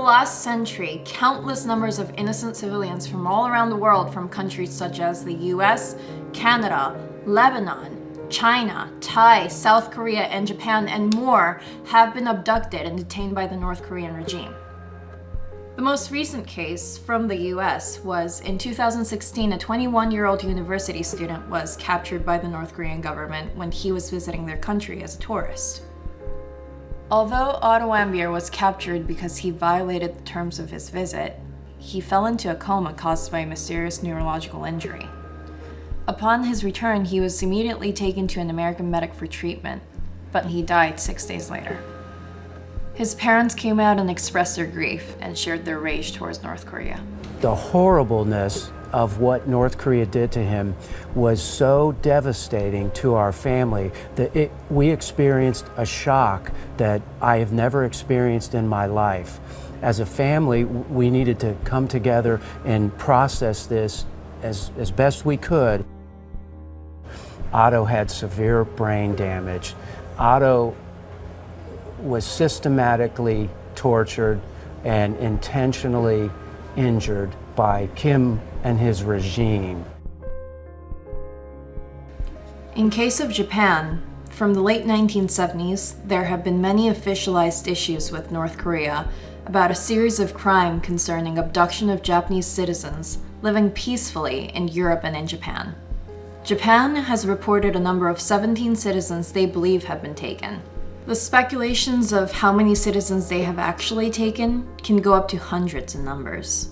last century, countless numbers of innocent civilians from all around the world, from countries such as the US, Canada, Lebanon, China, Thai, South Korea, and Japan, and more, have been abducted and detained by the North Korean regime. The most recent case from the US was in 2016, a 21-year-old university student was captured by the North Korean government when he was visiting their country as a tourist. Although Otto Ambier was captured because he violated the terms of his visit, he fell into a coma caused by a mysterious neurological injury. Upon his return, he was immediately taken to an American medic for treatment, but he died 6 days later. His parents came out and expressed their grief and shared their rage towards North Korea. The horribleness of what North Korea did to him was so devastating to our family that we experienced a shock that I have never experienced in my life. As a family, we needed to come together and process this as best we could. Otto had severe brain damage. Otto was systematically tortured and intentionally injured by Kim and his regime. In case of Japan, from the late 1970s, there have been many officialized issues with North Korea about a series of crimes concerning abduction of Japanese citizens living peacefully in Europe and in Japan. Japan has reported a number of 17 citizens they believe have been taken. The speculations of how many citizens they have actually taken can go up to hundreds in numbers.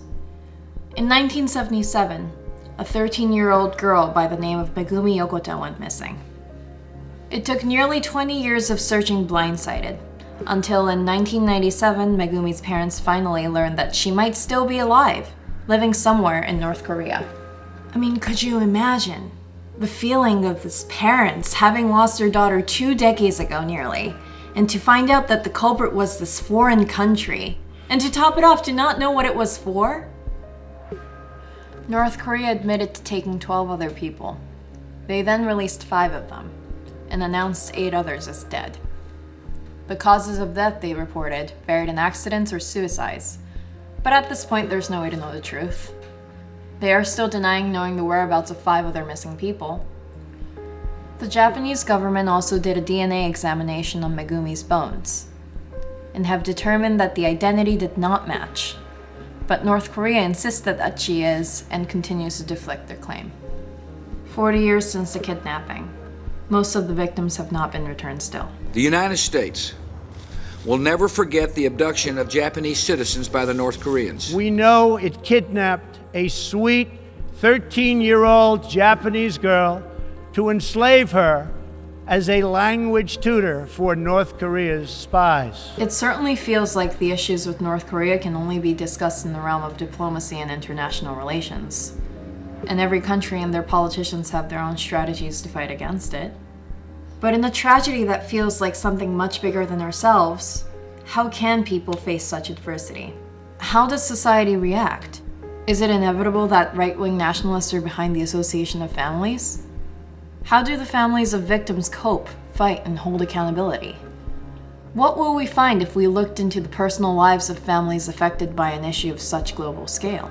In 1977, a 13-year-old girl by the name of Megumi Yokota went missing. It took nearly 20 years of searching blindsided, until in 1997, Megumi's parents finally learned that she might still be alive, living somewhere in North Korea. I mean, could you imagine the feeling of his parents having lost their daughter 2 decades ago nearly, and to find out that the culprit was this foreign country, and to top it off, to not know what it was for? North Korea admitted to taking 12 other people. They then released 5 of them, and announced 8 others as dead. The causes of death, they reported, varied in accidents or suicides, but at this point there's no way to know the truth. They are still denying knowing the whereabouts of 5 other missing people. The Japanese government also did a DNA examination on Megumi's bones, and have determined that the identity did not match, but North Korea insisted that she is, and continues to deflect their claim. 40 years since the kidnapping. Most of the victims have not been returned still. The United States will never forget the abduction of Japanese citizens by the North Koreans. We know it kidnapped a sweet 13-year-old Japanese girl to enslave her as a language tutor for North Korea's spies. It certainly feels like the issues with North Korea can only be discussed in the realm of diplomacy and international relations. And every country and their politicians have their own strategies to fight against it. But in a tragedy that feels like something much bigger than ourselves, how can people face such adversity? How does society react? Is it inevitable that right-wing nationalists are behind the Association of Families? How do the families of victims cope, fight, and hold accountability? What will we find if we looked into the personal lives of families affected by an issue of such global scale?